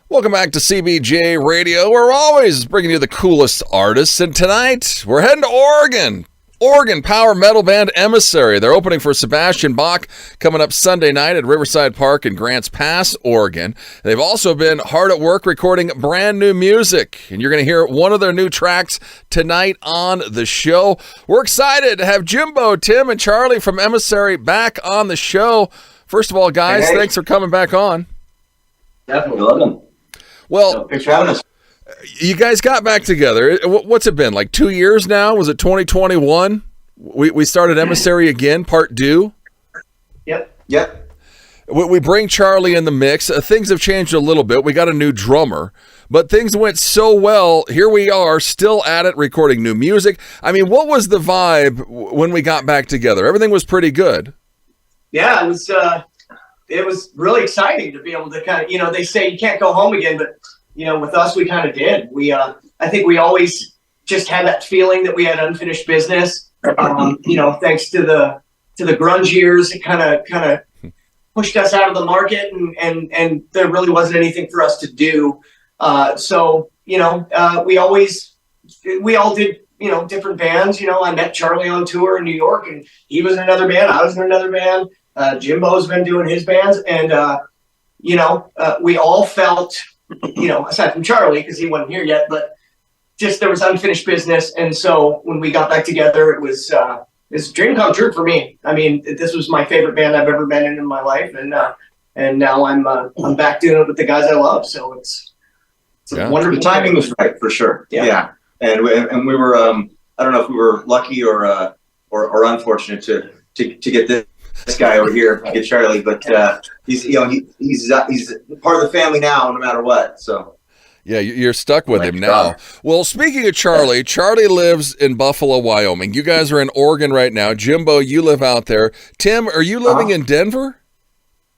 Welcome back to CBJ Radio. We're always bringing you the coolest artists, and tonight we're heading to Oregon. Oregon power metal band Emissary. They're opening for Sebastian Bach coming up Sunday night at Riverside Park in Grants Pass, Oregon. They've also been hard at work recording brand new music, and you're going to hear one of their new tracks tonight on the show. We're excited to have Jimbo, Tim, and Charlie from Emissary back on the show. First of all, guys, Thanks for coming back on. Definitely love them. Well, thanks for having us. You guys got back together. What's it been, like 2 years now? Was it 2021? We started Emissary again, part 2. Yep. We bring Charlie in the mix. Things have changed a little bit. We got a new drummer, but things went so well. Here we are, still at it, recording new music. I mean, what was the vibe when we got back together? Everything was pretty good. Yeah, it was really exciting to be able to kind of, they say you can't go home again, but, with us, we kind of did. I think we always just had that feeling that we had unfinished business. Thanks to the grunge years, it kind of pushed us out of the market and there really wasn't anything for us to do. We all did, different bands. I met Charlie on tour in New York and he was in another band. I was in another band. Jimbo's been doing his bands, and we all felt, aside from Charlie because he wasn't here yet, but just there was unfinished business. And so when we got back together, it was a dream come true for me. I mean, this was my favorite band I've ever been in my life, and now I'm back doing it with the guys I love. So it's wonderful. The timing was right for sure. Yeah. And we were I don't know if we were lucky or unfortunate to get this guy over here, get Charlie, but he's part of the family now, no matter what. So yeah, you're stuck with him now. Well, speaking of Charlie, Charlie lives in Buffalo, Wyoming. You guys are in Oregon right now. Jimbo, you live out there. Tim, are you living in Denver?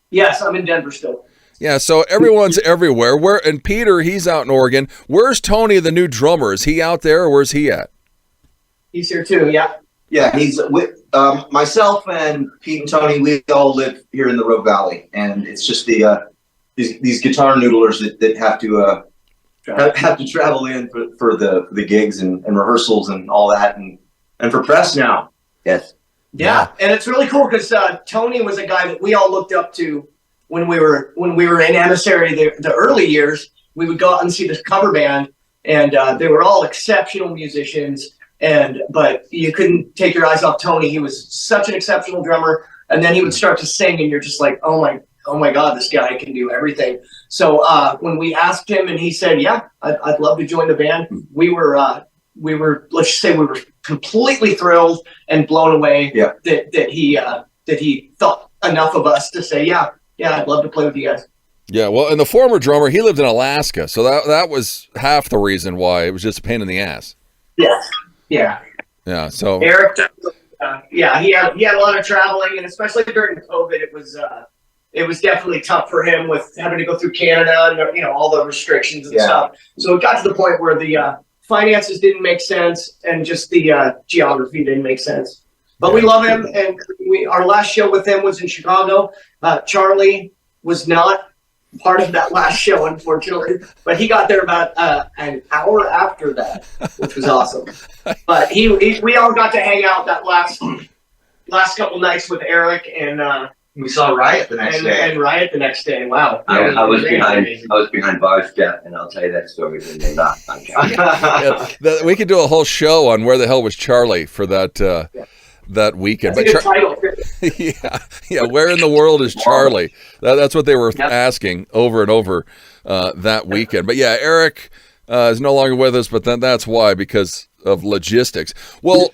Yes, I'm in Denver still. Yeah, so everyone's everywhere. And Peter, he's out in Oregon. Where's Tony, the new drummer? Is he out there, or where's he at? He's here too. Yeah. Yeah, he's with myself and Pete and Tony. We all live here in the Rogue Valley, and it's just these guitar noodlers that have to travel in for the gigs and rehearsals and all that, and for press now. Yes. Yeah, and it's really cool because Tony was a guy that we all looked up to when we were in Emissary. The early years, we would go out and see this cover band, and they were all exceptional musicians. But you couldn't take your eyes off Tony. He was such an exceptional drummer. And then he would start to sing and you're just like, oh my God, this guy can do everything. So when we asked him and he said, yeah, I'd love to join the band. We were, let's just say we were completely thrilled and blown away that he thought enough of us to say, yeah, I'd love to play with you guys. Yeah. Well, and the former drummer, he lived in Alaska. So that was half the reason why it was just a pain in the ass. Yes. Yeah. Yeah. So Eric, he had a lot of traveling, and especially during COVID, it was definitely tough for him with having to go through Canada and all the restrictions and stuff. So it got to the point where the finances didn't make sense, and just the geography didn't make sense. But we love him, and our last show with him was in Chicago. Charlie was not part of that last show, unfortunately, but he got there about an hour after that, which was awesome. But we all got to hang out that last couple nights with Eric, and we saw Riot the next day. And Riot the next day. Wow, I was behind bar step, and I'll tell you that story when they're not on camera. We could do a whole show on where the hell was Charlie for that. That weekend. That's a good title. Yeah. Where in the world is Charlie? That's what they were asking over and over that weekend. But yeah, Eric is no longer with us, but then that's why, because of logistics. Well,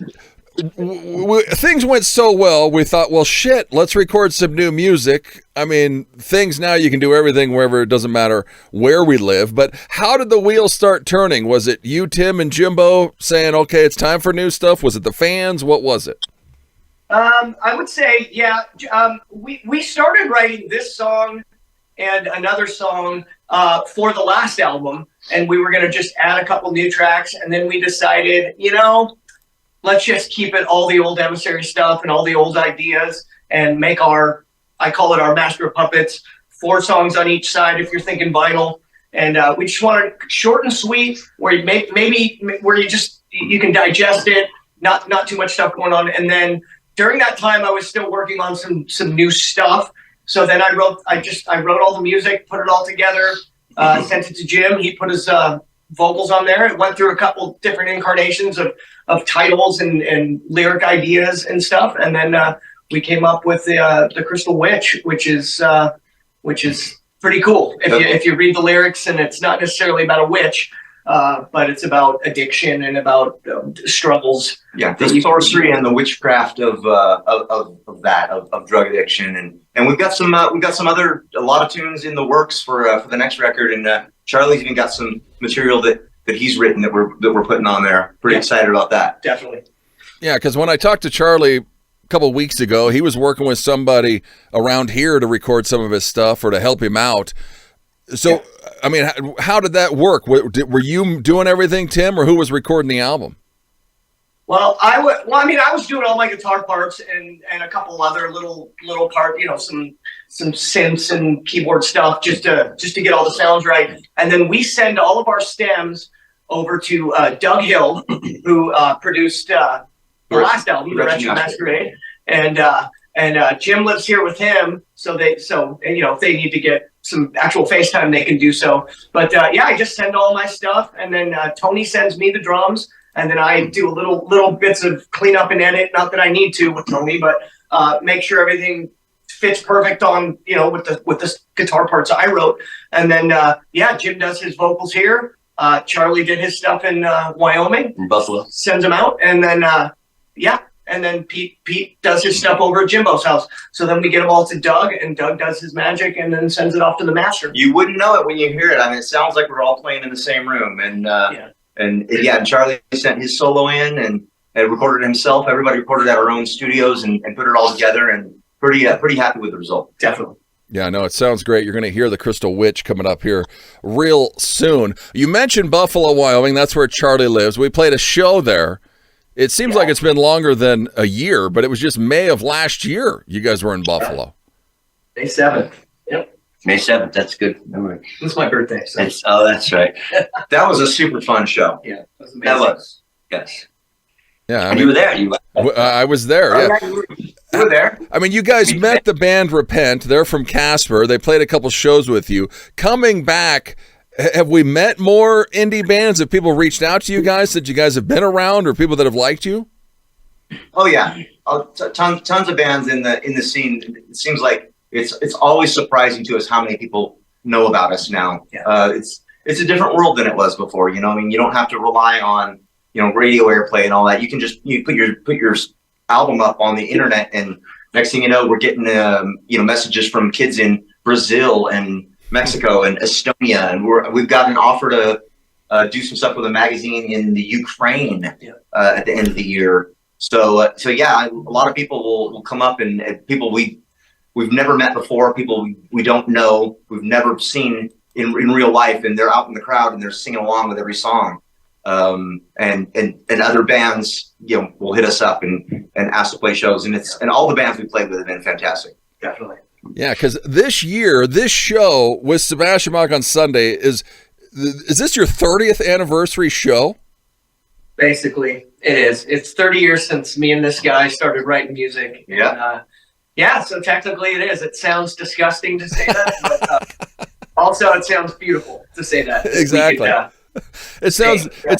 things went so well, we thought, well, shit, let's record some new music. I mean, things now you can do everything wherever, it doesn't matter where we live. But how did the wheels start turning? Was it you, Tim, and Jimbo saying, okay, it's time for new stuff? Was it the fans? What was it? I would say, we started writing this song and another song for the last album, and we were going to just add a couple new tracks, and then we decided, let's just keep it all the old Emissary stuff and all the old ideas and make I call it our Master of Puppets, 4 songs on each side if you're thinking vinyl, And we just wanted short and sweet, where you maybe where you can digest it, not too much stuff going on. And then during that time, I was still working on some new stuff. So then I wrote all the music, put it all together, sent it to Jim. He put his vocals on there. It went through a couple different incarnations of titles and lyric ideas and stuff. And then we came up with the Crystal Witch, which is pretty cool. If you read the lyrics, and it's not necessarily about a witch, but it's about addiction and about struggles. Yeah, the sorcery and the witchcraft of drug addiction, and we've got a lot of tunes in the works for the next record, and Charlie's even got some material that he's written that we're putting on there. Pretty excited about that. Definitely. Yeah, because when I talked to Charlie a couple of weeks ago, he was working with somebody around here to record some of his stuff or to help him out. So, I mean, how did that work? Were you doing everything, Tim, or who was recording the album? Well, I was doing all my guitar parts and a couple other little part, some synths and keyboard stuff just to get all the sounds right. And then we send all of our stems over to Doug Hill, who produced the last album, The Wretched Masquerade, and Jim lives here with him. So if they need to get some actual FaceTime, they can do so. But I just send all my stuff, and then Tony sends me the drums, and then I do little bits of cleanup and edit. Not that I need to with Tony, but make sure everything fits perfect on with the guitar parts I wrote. And then Jim does his vocals here. Charlie did his stuff in Wyoming, In Buffalo. sends them out, and then and then Pete does his stuff over at Jimbo's house. So then we get them all to Doug, and Doug does his magic and then sends it off to the master. You wouldn't know it when you hear it. I mean, it sounds like we're all playing in the same room. And and Charlie sent his solo in and recorded it himself. Everybody recorded at our own studios and put it all together, and pretty happy with the result. Definitely. Yeah, no, it sounds great. You're going to hear the Crystal Witch coming up here real soon. You mentioned Buffalo, Wyoming. That's where Charlie lives. We played a show there. It seems like it's been longer than a year, but it was just May of last year you guys were in Buffalo. May 7th. Yep. May 7th. That's a good memory. It's my birthday. So. That's right. That was a super fun show. Yeah, it was amazing. That was. Yes. Yeah, You were there. I was there. Yeah. You were there. I mean, you guys met the band Repent. They're from Casper. They played a couple shows with you. Coming back, have we met more indie bands? Have people reached out to you guys that you guys have been around, or people that have liked you? Oh yeah, tons of bands in the scene. It seems like it's always surprising to us how many people know about us now. Yeah. It's a different world than it was before. I mean, you don't have to rely on radio airplay and all that. You can just put your album up on the internet, and next thing you know, we're getting messages from kids in Brazil and Mexico and Estonia, and we've got an offer to do some stuff with a magazine in the Ukraine at the end of the year. So a lot of people will come up, and people we've never met before, people we don't know, we've never seen in real life, and they're out in the crowd and they're singing along with every song. And other bands will hit us up and ask to play shows, and all the bands we played with have been fantastic. Definitely. Yeah, because this show with Sebastian Bach on Sunday is this your 30th anniversary show? Basically, it is. It's 30 years since me and this guy started writing music. Yeah. And, so technically it is. It sounds disgusting to say that, but also it sounds beautiful to say that. Exactly. It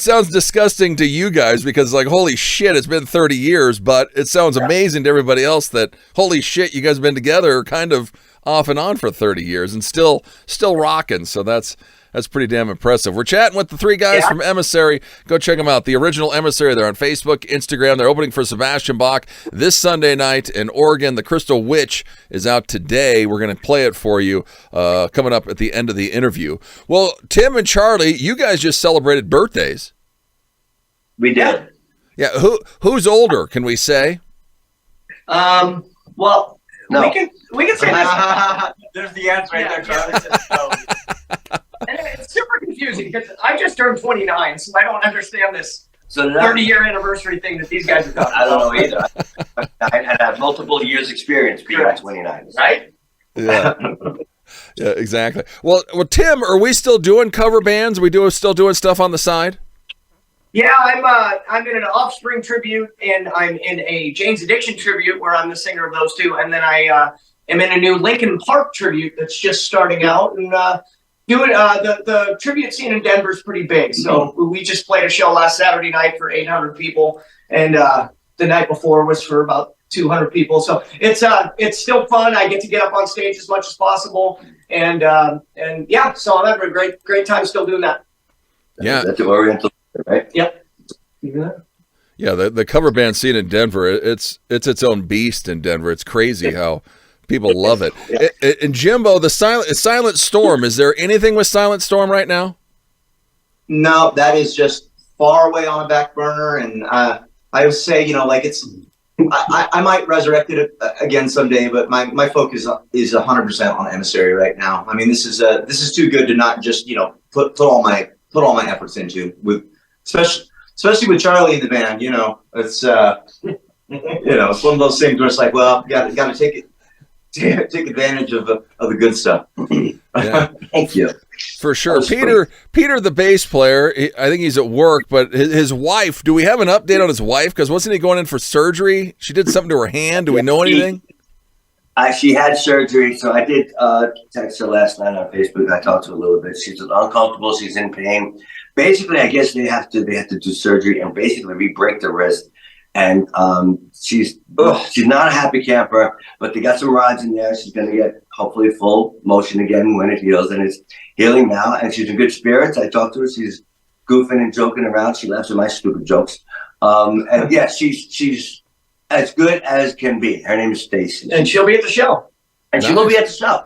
sounds disgusting to you guys because like, holy shit, it's been 30 years, but it sounds amazing to everybody else that, holy shit, you guys have been together kind of off and on for 30 years and still rocking. So that's pretty damn impressive. We're chatting with the three guys from Emissary. Go check them out. The original Emissary. They're on Facebook, Instagram. They're opening for Sebastian Bach this Sunday night in Oregon. The Crystal Witch is out today. We're going to play it for you coming up at the end of the interview. Well, Tim and Charlie, you guys just celebrated birthdays. We did. Yeah. Who's older, can we say? Well, No. we can say that. There's the answer right there, Charlie. And it's super confusing because I just turned 29, so I don't understand this So 30-year anniversary thing that these guys are talking I don't about. know either. I had multiple years experience being 29. Right? Yeah. Yeah, exactly. Well, Tim, are we still doing cover bands? Are we still doing stuff on the side? Yeah, I'm in an Offspring tribute, and I'm in a Jane's Addiction tribute where I'm the singer of those two, and then I am in a new Linkin Park tribute that's just starting out, and doing the tribute scene in Denver is pretty big. So we just played a show last Saturday night for 800 people, and the night before was for about 200 people. So it's still fun. I get to get up on stage as much as possible, and yeah, so I'm having a great time still doing that. Yeah, that's the Oriental, right? Yep. Yeah, the cover band scene in Denver, it's its own beast in Denver. It's crazy how people love it. Yeah. And Jimbo, the Silent Storm, is there anything with Silent Storm right now? No, that is just far away on a back burner, and I would say, like I might resurrect it again someday, but my focus is 100% on Emissary right now. I mean, this is too good to not just put all my efforts into, with especially with Charlie in the band. It's it's one of those things where it's like, well, got to take advantage of the good stuff. Yeah. Thank you. For sure. Peter, the bass player, I think he's at work, but his wife, do we have an update on his wife? Because wasn't he going in for surgery? She did something to her hand. Do we know anything? She had surgery, so I did text her last night on Facebook. I talked to her a little bit. She's uncomfortable. She's in pain. Basically, I guess they have to do surgery and basically re-break the wrist. And she's not a happy camper, but they got some rods in there. She's going to get hopefully full motion again when it heals, and it's healing now. And she's in good spirits. I talked to her. She's goofing and joking around. She laughs at my stupid jokes. And yeah, she's as good as can be. Her name is Stacy, and she'll be at the show. And she will be at the show.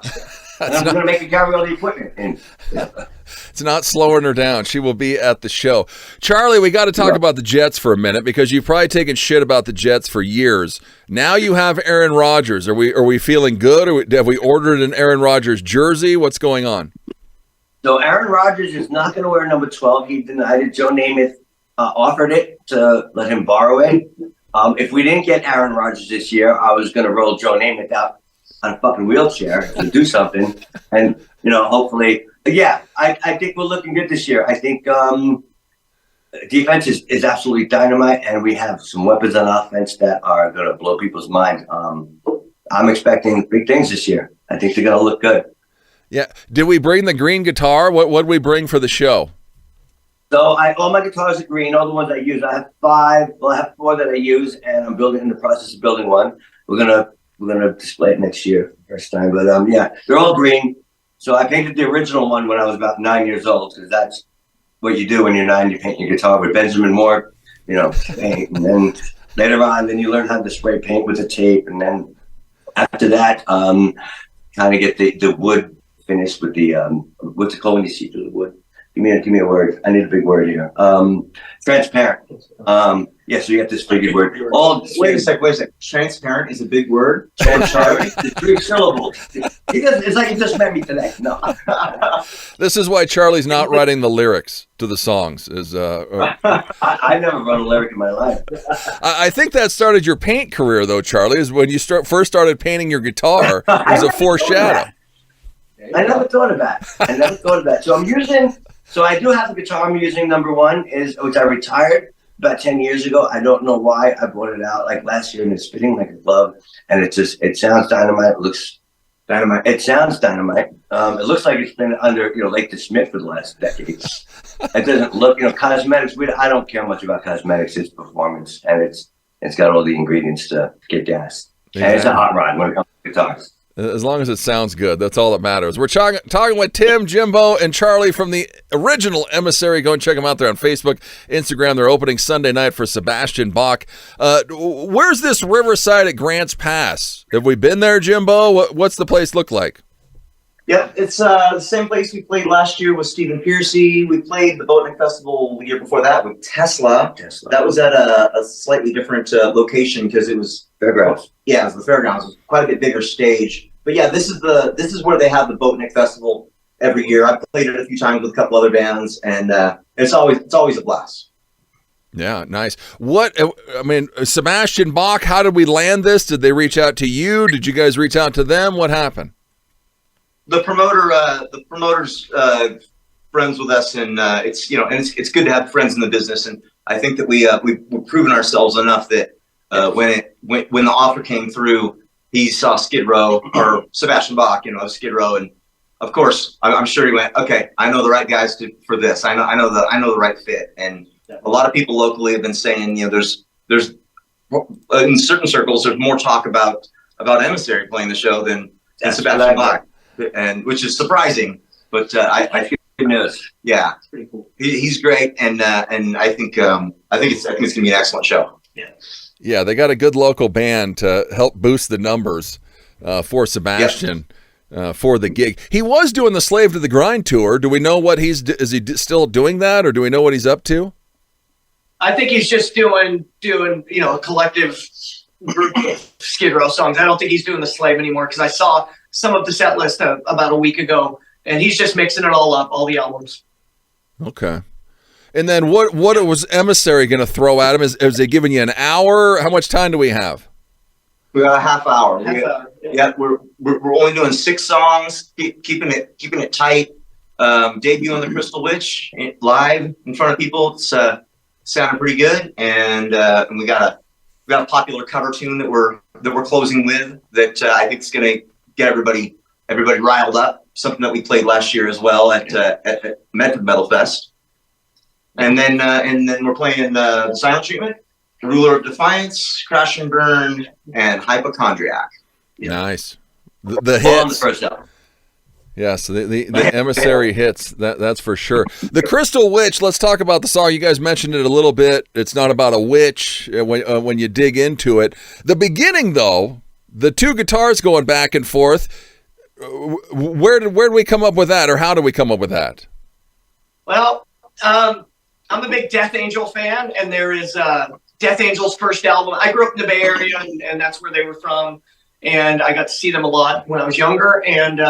And I'm going to make her carry all the equipment. And, it's not slowing her down. She will be at the show. Charlie, we got to talk about the Jets for a minute, because you've probably taken shit about the Jets for years. Now you have Aaron Rodgers. Are we feeling good? Or have we ordered an Aaron Rodgers jersey? What's going on? So Aaron Rodgers is not going to wear number 12. He denied it. Joe Namath offered it to let him borrow it. If we didn't get Aaron Rodgers this year, I was going to roll Joe Namath out on a fucking wheelchair to do something. And, hopefully, yeah, I think we're looking good this year. I think defense is absolutely dynamite, and we have some weapons on offense that are going to blow people's mind. I'm expecting big things this year. I think they're going to look good. Yeah. Did we bring the green guitar? What did we bring for the show? So all my guitars are green, all the ones I use. I have 5. Well, I have 4 that I use, and I'm in the process of building one. We're gonna display it next year, first time. But yeah, they're all green. So I painted the original one when I was about 9 years old, because that's what you do when you're 9. You paint your guitar with Benjamin Moore, paint, and then later on, then you learn how to spray paint with the tape, and then after that, kind of get the wood finished with the what's it called when you see through the wood? Give me a word. I need a big word here. Transparent. Yeah, so you got this big word. Wait a sec. Transparent is a big word. It's 3 syllables. It's like he just met me today. No. This is why Charlie's not writing the lyrics to the songs. I never wrote a lyric in my life. I think that started your paint career, though, Charlie, is when you first stared painting your guitar. It was a foreshadow. I never thought of that. So I do have a guitar I'm using. Number 1 which I retired about 10 years ago. I don't know why. I brought it out like last year, and it's fitting like a glove, and it sounds dynamite. It looks dynamite. It sounds dynamite. It looks like it's been under Lake DeSmith for the last decade. It doesn't look cosmetics. I don't care much about cosmetics. It's performance, and it's got all the ingredients to get gas. Yeah. And it's a hot rod when it comes to guitars. As long as it sounds good, that's all that matters. We're talking with Tim, Jimbo, and Charlie from the original Emissary. Go and check them out there on Facebook, Instagram. They're opening Sunday night for Sebastian Bach. Where's this Riverside at Grants Pass? Have we been there, Jimbo? What's the place look like? Yep, it's the same place we played last year with Stephen Piercy. We played the Boatneck Festival the year before that with Tesla. That was at a slightly different location because it was Fairgrounds. Yeah, it was the Fairgrounds. It was quite a bit bigger stage. But yeah, this is where they have the Boatneck Festival every year. I've played it a few times with a couple other bands, and it's always a blast. Yeah, nice. Sebastian Bach, how did we land this? Did they reach out to you? Did you guys reach out to them? What happened? the promoter's friends with us, and it's good to have friends in the business. And I think that we've proven ourselves enough that when the offer came through, he saw Skid Row or Sebastian Bach, Skid Row, and of course I'm sure he went, okay, I know the right guys for this. I know the right fit. And a lot of people locally have been saying, there's in certain circles there's more talk about Emissary playing the show than Sebastian Bach, and which is surprising. But I feel good news. Yeah, It's pretty cool. he's great, and I think it's gonna be an excellent show. Yeah, they got a good local band to help boost the numbers for Sebastian for the gig. He was doing the Slave to the Grind tour. Do we know what is he still doing that, or do we know what he's up to? I think he's just doing a collective group of Skid Row songs. I don't think he's doing the Slave anymore, because I saw some of the set list about a week ago, and he's just mixing it all up, all the albums. Okay. And then what was Emissary going to throw at him? Is they giving you an hour? How much time do we have? We got a half hour. Yeah. We're only doing 6 songs, keeping it tight. Debuting the Crystal Witch live in front of people. It's sounded pretty good, and we got a popular cover tune that we're closing with that I think is going to get everybody riled up. Something that we played last year as well at Medford Metal Fest. And then we're playing Silent Treatment, Ruler of Defiance, Crash and Burn, and Hypochondriac. Nice. The All on the hits. first album. Yeah, so the Emissary hits, that's for sure. The Crystal Witch, let's talk about the song. You guys mentioned it a little bit. It's not about a witch when you dig into it. The beginning, though, the 2 guitars going back and forth, where did we come up with that, or how did we come up with that? Well, I'm a big Death Angel fan, and there is Death Angel's first album. I grew up in the Bay Area, and that's where they were from, and I got to see them a lot when I was younger. And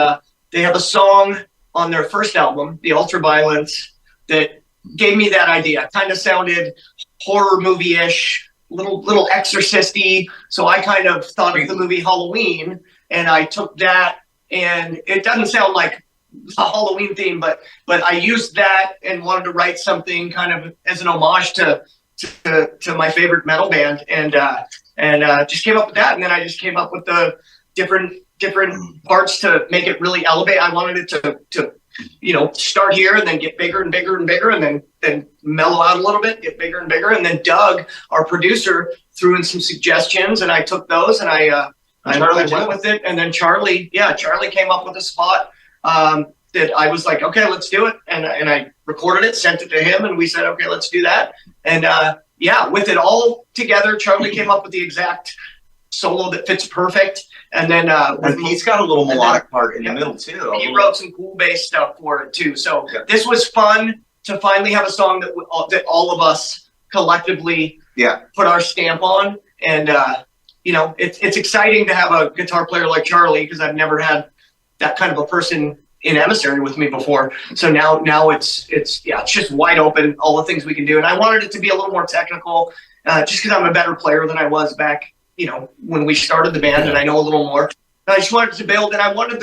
they have a song on their first album, The Ultraviolence, that gave me that idea. Kind of sounded horror movie-ish, little exorcist-y. So I kind of thought of the movie Halloween, and I took that, and it doesn't sound like a Halloween theme, but I used that and wanted to write something kind of as an homage to my favorite metal band, and just came up with that. And then I just came up with the different parts to make it really elevate. I wanted it to start here and then get bigger and bigger and bigger, and then mellow out a little bit, get bigger and bigger. And then Doug, our producer, threw in some suggestions, and I took those and I went with it. And then Charlie came up with a spot that I was like, okay, let's do it. And I recorded it, sent it to him, and we said, okay, let's do that. And with it all together, Charlie came up with the exact solo that fits perfect. And then he's got a little melodic part in the middle too. He wrote some cool bass stuff for it too. So this was fun to finally have a song that all of us collectively put our stamp on. And it's exciting to have a guitar player like Charlie, because I've never had that kind of a person in Emissary with me before. So now it's just wide open, all the things we can do. And I wanted it to be a little more technical, just because I'm a better player than I was back, when we started the band, and I know a little more. And I just wanted to build, and I wanted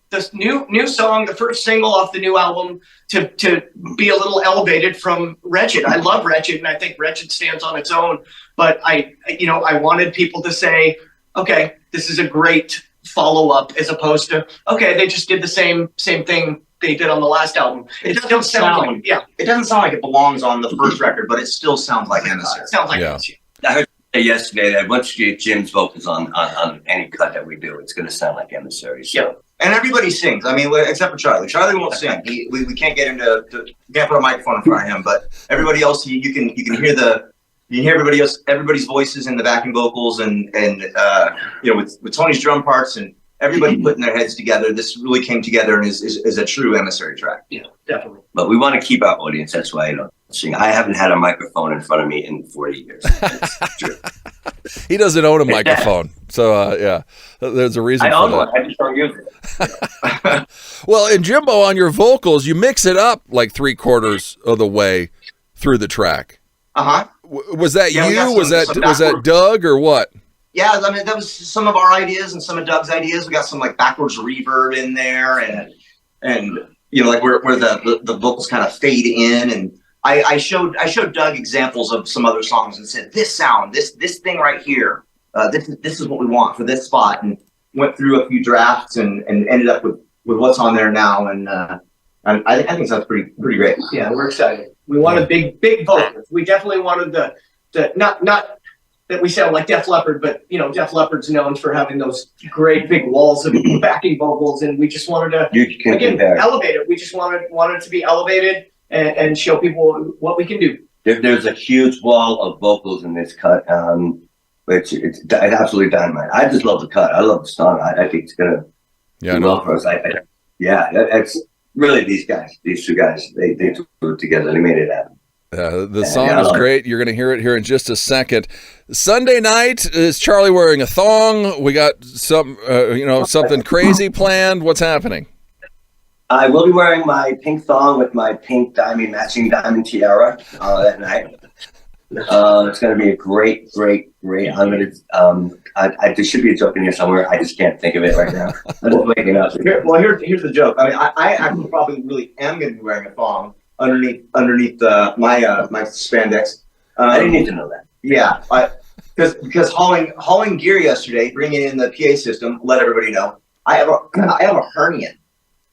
this new song, the first single off the new album, to be a little elevated from Wretched. I love Wretched, and I think Wretched stands on its own. But I wanted people to say, okay, this is a great follow-up, as opposed to, okay, they just did the same thing they did on the last album. It doesn't sound like, it doesn't sound like it belongs on the first record, but it still sounds like Emissary. It sounds like Emissary. I heard yesterday that once you get Jim's vocals on any cut that we do, it's going to sound like Emissary. So. And everybody sings. I mean, except for Charlie. Charlie won't sing. We can't get into can't put a microphone in front of him. But everybody else, you can hear everybody's voices in the backing vocals, and with Tony's drum parts and everybody putting their heads together. This really came together and is a true Emissary track. Yeah, definitely. But we want to keep our audience. That's why I don't sing. I haven't had a microphone in front of me in 40 years. That's true. He doesn't own a microphone. So, there's a reason I for own that. one. I just don't use it. Well, and Jimbo, on your vocals, you mix it up like 3/4 of the way through the track. Uh-huh. Was that Yeah, you? Was that Doug or what? yeah, I mean, that was some of our ideas and some of Doug's ideas. We got some like backwards reverb in there, and you know, like where the vocals kind of fade in. And I showed Doug examples of some other songs and said, this sound, this thing right here, this is what we want for this spot, and went through a few drafts and ended up with what's on there now. And I think it sounds pretty great. Yeah, we're excited. We wanted big vocals. We definitely wanted the not that we sound like Def Leppard, but you know, Def Leppard's known for having those great big walls of backing vocals, and we just wanted to elevate it. We just wanted it to be elevated and show people what we can do. There's a huge wall of vocals in this cut, which it's absolutely dynamite. I just love the cut. I love the song. I think it's gonna do well for us. It's really these two guys. They threw it together. They made it happen. The song is great. You're going to hear it here in just a second. Sunday night, is Charlie wearing a thong? We got something crazy planned. What's happening? I will be wearing my pink thong with my pink matching diamond tiara that night. It's going to be a great. I'm going to. There should be a joke in here somewhere. I just can't think of it right now. I'm just waking up. Here's the joke. I mean, I actually probably really am going to be wearing a thong underneath my spandex. I didn't need to know that. Yeah, because hauling gear yesterday, bringing in the PA system, let everybody know I have a hernia.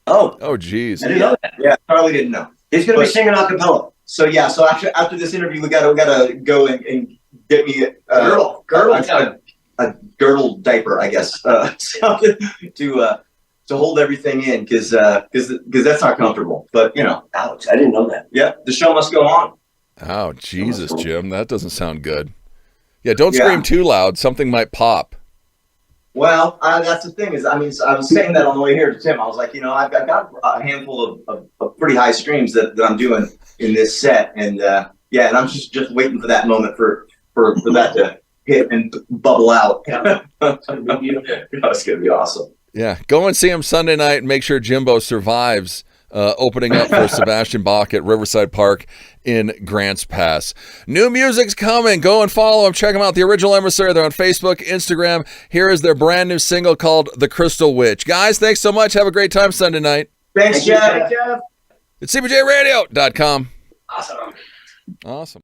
Oh, geez. I didn't know that. Yeah, Charlie didn't know. He's going to be singing a cappella. So yeah, so after this interview, we gotta go and get me a girdle diaper, I guess, something to hold everything in, because that's not comfortable. But you know, ouch! I didn't know that. Yeah, the show must go on. Oh Jesus, Jim, that doesn't sound good. Yeah, don't scream too loud. Something might pop. Well, that's the thing I was saying that on the way here to Tim. I was like, you know, I've got a handful of pretty high screams that I'm doing in this set, and and I'm just waiting for that moment for that to hit and bubble out. It's gonna be awesome. Yeah, go and see him Sunday night and make sure Jimbo survives opening up for Sebastian Bach at Riverside Park in Grants Pass. New music's coming. Go and follow them. Check them out. The Original Emissary. They're on Facebook, Instagram. Here is their brand new single called The Crystal Witch. Guys, thanks so much. Have a great time Sunday night. Thanks, Jeff. It's CBJRadio.com. Awesome. Awesome.